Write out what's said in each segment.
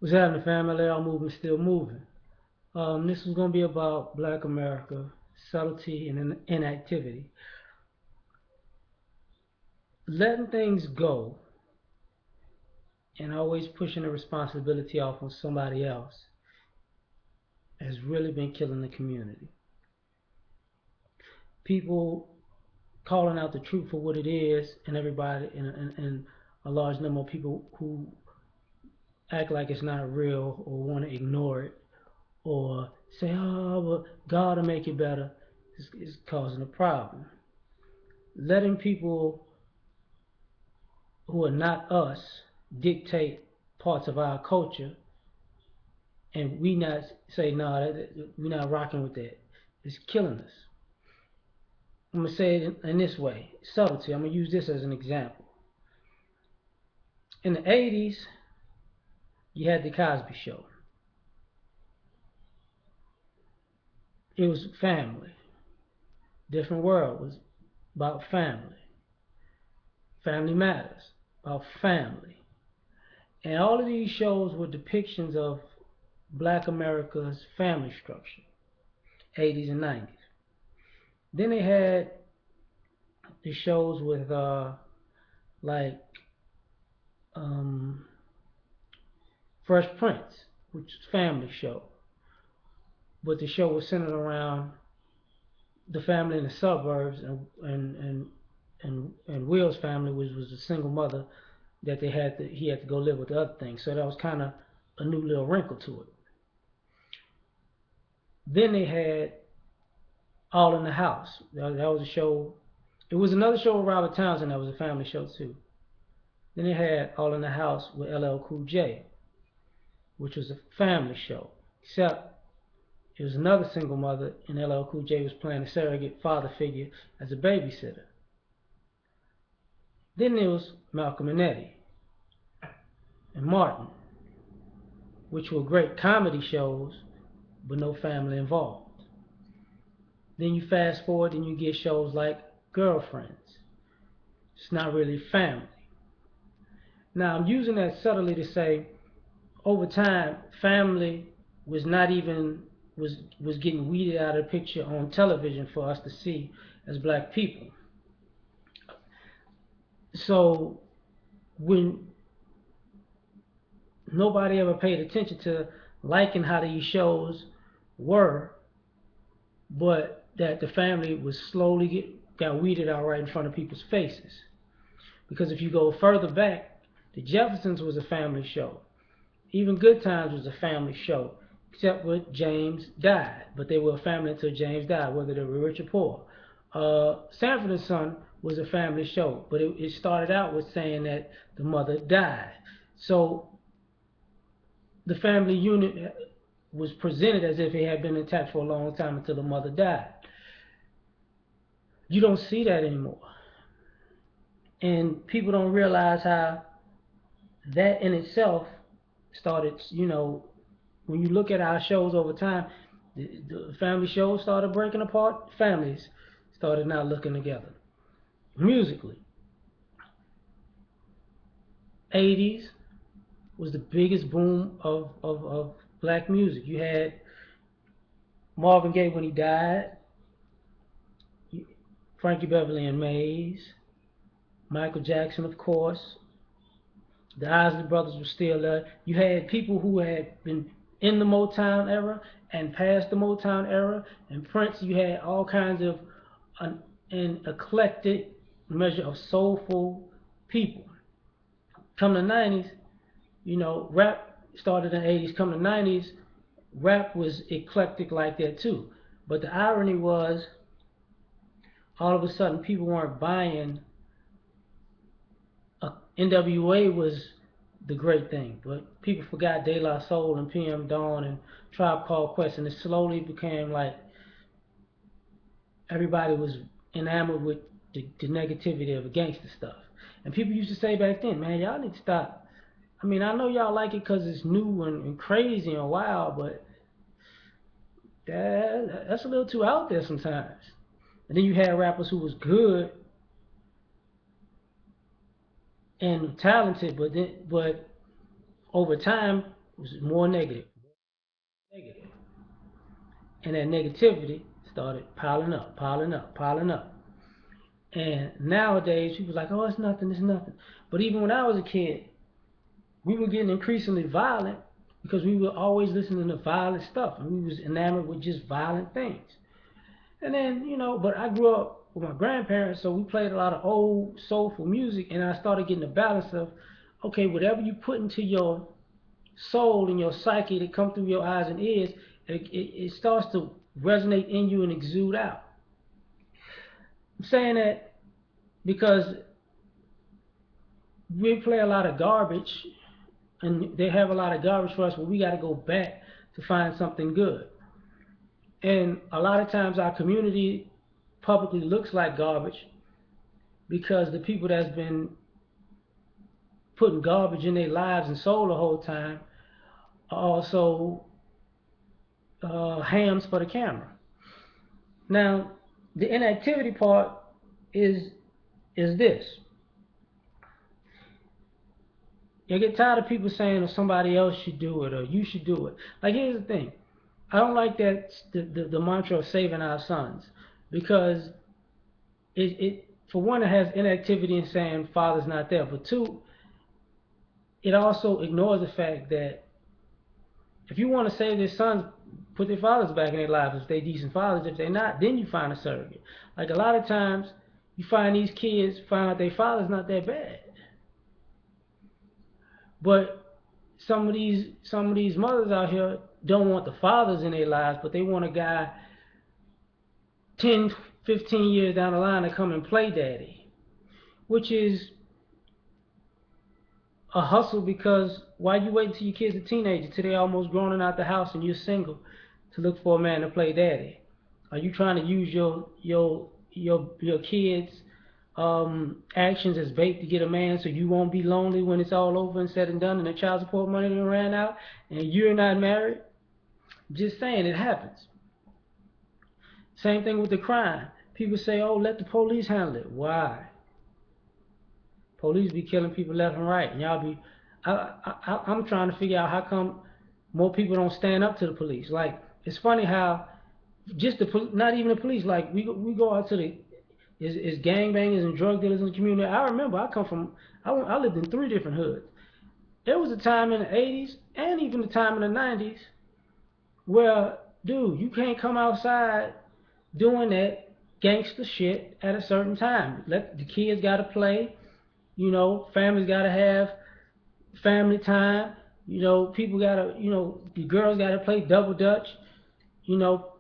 What's happening, family? L.A.R movement still moving. This is going to be about Black America, subtlety and inactivity. Letting things go and always pushing the responsibility off on somebody else has really been killing the community. People calling out the truth for what it is, and everybody, and a large number of people who act like it's not real or want to ignore it or say, oh, but God will make it better, is causing a problem. Letting people who are not us dictate parts of our culture, and we not say no, we're not rocking with that. It's killing us. I'm gonna say it in this way: subtlety. I'm gonna use this as an example. In the '80s, you had the Cosby Show. It was family. Different World was about family. Family Matters about family. And all of these shows were depictions of Black America's family structure, '80s and '90s. Then they had the shows with like um, Fresh Prince, which is a family show, but the show was centered around the family in the suburbs, and Will's family was a single mother that he had to go live with the other things. So that was kind of a new little wrinkle to it. Then they had All in the House. That was a show. It was another show with Robert Townsend that was a family show too. Then they had All in the House with LL Cool J, which was a family show, except it was another single mother, and LL Cool J was playing a surrogate father figure as a babysitter. Then there was Malcolm and Eddie and Martin, which were great comedy shows, but no family involved. Then you fast forward and you get shows like Girlfriends. It's not really family. Now I'm using that subtly to say, over time, family was not even was getting weeded out of the picture on television for us to see as black people. So when nobody ever paid attention to liking how these shows were, but that the family was got weeded out right in front of people's faces. Because if you go further back, the Jeffersons was a family show. Even Good Times was a family show, except when James died. But they were a family until James died, whether they were rich or poor. Sanford and Son was a family show, but it started out with saying that the mother died. So the family unit was presented as if it had been intact for a long time until the mother died. You don't see that anymore. And people don't realize how that in itself started, when you look at our shows over time, the family shows started breaking apart. Families started not looking together. Musically, '80s was the biggest boom of black music. You had Marvin Gaye when he died, Frankie Beverly and Mays, Michael Jackson, of course. The Isley Brothers were still there. You had people who had been in the Motown era and past the Motown era, and Prince. You had all kinds of an eclectic measure of soulful people. Come the '90s, rap started in the '80s. Come the '90s, rap was eclectic like that too. But the irony was, all of a sudden, people weren't buying. NWA was the great thing, but people forgot De La Soul and PM Dawn and Tribe Called Quest, and it slowly became like everybody was enamored with the negativity of the gangster stuff. And people used to say back then, man, y'all need to stop. I mean, I know y'all like it because it's new and crazy and wild, but that's a little too out there sometimes. And then you had rappers who was good and talented, but over time was more negative, negative, and that negativity started piling up, piling up, piling up. And nowadays, people are like, oh, it's nothing, it's nothing. But even when I was a kid, we were getting increasingly violent because we were always listening to violent stuff, and we was enamored with just violent things. And then, but I grew up with my grandparents, so we played a lot of old soulful music, and I started getting the balance of, okay, whatever you put into your soul and your psyche that come through your eyes and ears, it starts to resonate in you and exude out. I'm saying that because we play a lot of garbage, and they have a lot of garbage for us, but we got to go back to find something good. And a lot of times our community publicly looks like garbage because the people that's been putting garbage in their lives and soul the whole time are also hams for the camera. Now, the inactivity part is this. You get tired of people saying, "Oh, somebody else should do it," or "you should do it." Like, here's the thing. I don't like that the mantra of saving our sons, because it for one, it has inactivity in saying father's not there, but two, it also ignores the fact that if you want to save their sons, put their fathers back in their lives if they're decent fathers. If they're not, then you find a surrogate. Like, a lot of times, you find these kids find out their father's not that bad, but some of these mothers out here don't want the fathers in their lives, but they want a guy 10, 15 years down the line to come and play daddy, which is a hustle, because why you wait until your kid's a teenager, till they almost grown and out the house and you're single, to look for a man to play daddy? Are you trying to use your kids' actions as bait to get a man so you won't be lonely when it's all over and said and done and the child support money done ran out and you're not married? Just saying, it happens. Same thing with the crime. People say, oh, let the police handle it. Why? Police be killing people left and right, and y'all be. I'm trying to figure out how come more people don't stand up to the police. Like, it's funny how just not even the police. Like, we go out to the is gangbangers and drug dealers in the community. I remember I lived in 3 different hoods. There was a time in the 80s and even the time in the 90s where, dude, you can't come outside doing that gangster shit at a certain time. Let the kids gotta play. Families gotta have family time. People gotta, the girls gotta play double dutch. You know,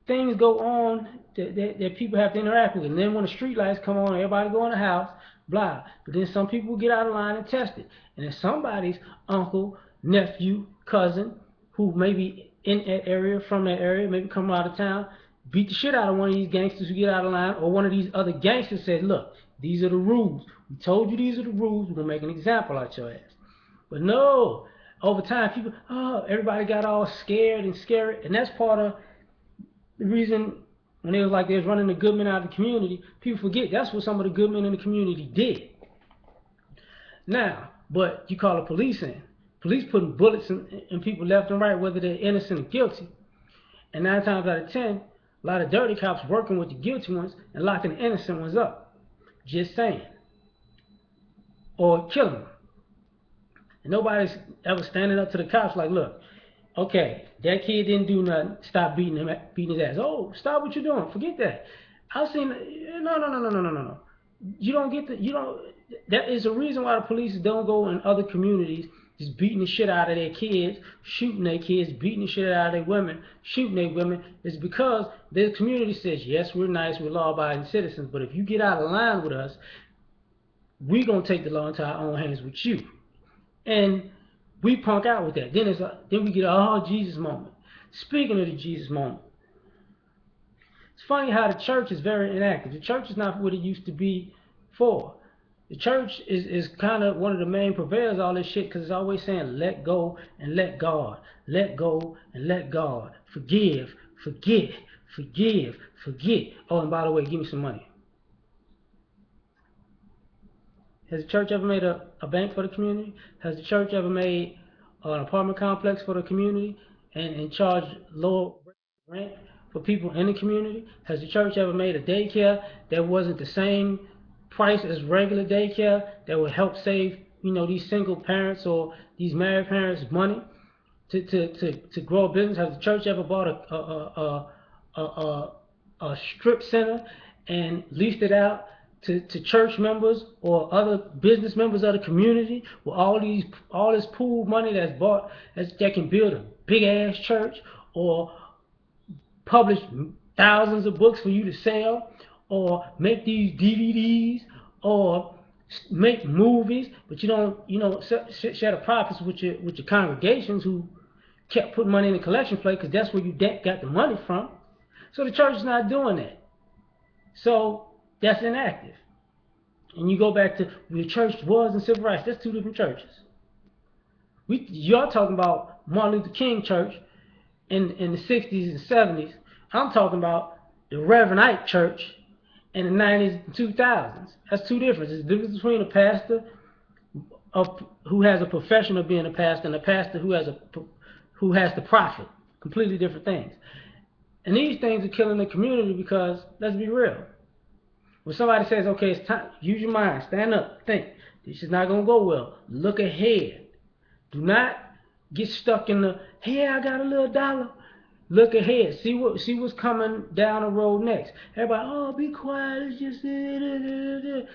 things go on that people have to interact with. And then when the street lights come on, everybody go in the house, blah. But then some people get out of line and test it. And then somebody's uncle, nephew, cousin, who may be in that area, from that area, maybe come out of town, beat the shit out of one of these gangsters who get out of line, or one of these other gangsters said, look, these are the rules. We told you these are the rules. We're going to make an example out your ass. But no, over time, people, everybody got all scared and scary. And that's part of the reason when it was like they was running the good men out of the community. People forget that's what some of the good men in the community did. Now, but you call the police in. Police putting bullets in people left and right, whether they're innocent or guilty. And 9 times out of 10, a lot of dirty cops working with the guilty ones and locking the innocent ones up. Just saying. Or killing them. And nobody's ever standing up to the cops like, look, okay, that kid didn't do nothing. Stop beating his ass. Oh, stop what you're doing. Forget that. I've seen. No. You don't get the. You don't. That is the reason why the police don't go in other communities just beating the shit out of their kids, shooting their kids, beating the shit out of their women, shooting their women. It's because the community says, yes, we're nice, we're law-abiding citizens, but if you get out of line with us, we're gonna take the law into our own hands with you. And we punk out with that. Then we get a Jesus moment. Speaking of the Jesus moment, it's funny how the church is very inactive. The church is not what it used to be for. The church is kind of one of the main purveyors of all this shit, because it's always saying let go and let God. Let go and let God. Forgive, forget, forgive, forget. Oh, and by the way, give me some money. Has the church ever made a bank for the community? Has the church ever made an apartment complex for the community and charged lower rent for people in the community? Has the church ever made a daycare that wasn't the same price as regular daycare that would help save, these single parents or these married parents money to grow a business? Has the church ever bought a strip center and leased it out to church members or other business members of the community with all this pool money that's bought that can build a big ass church or publish thousands of books for you to sell or make these DVDs or make movies, but you don't share the profits with your congregations who kept putting money in the collection plate because that's where you got the money from. So the church is not doing that. So that's inactive. And you go back to the church was in civil rights. That's two different churches. Y'all talking about Martin Luther King Church in the 60s and 70s. I'm talking about the Reverend Ike Church in the 90s and 2000s. That's two differences. The difference between a pastor who has a profession of being a pastor and a pastor who has the profit. Completely different things. And these things are killing the community because, let's be real, when somebody says, okay, it's time, use your mind, stand up, think, this is not going to go well, look ahead. Do not get stuck in the, hey, I got a little dollar. Look ahead. See what's coming down the road next. Everybody, oh, be quiet. It's just and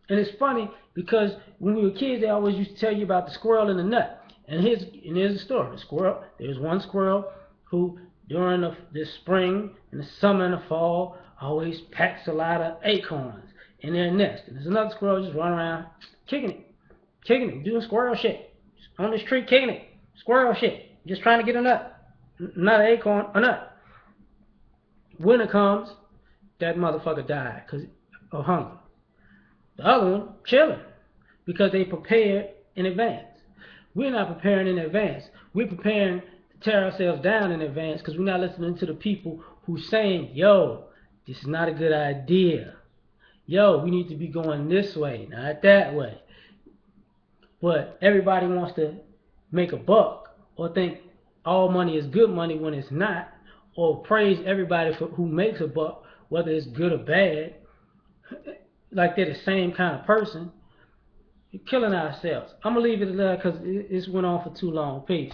it's funny because when we were kids, they always used to tell you about the squirrel and the nut. And here's the story. The squirrel. There's one squirrel who during the spring and the summer and the fall always packs a lot of acorns in their nest. And there's another squirrel just running around kicking it, doing squirrel shit. Just on this tree kicking it, squirrel shit, just trying to get a nut. Not an acorn, a nut. Winter comes, that motherfucker died because of hunger. The other one, chilling, because they prepared in advance. We're not preparing in advance. We're preparing to tear ourselves down in advance because we're not listening to the people who's saying, yo, this is not a good idea. Yo, we need to be going this way, not that way. But everybody wants to make a buck or think all money is good money when it's not, or praise everybody who makes a buck, whether it's good or bad, like they're the same kind of person. We're killing ourselves. I'm going to leave it at that because it's went on for too long. Peace.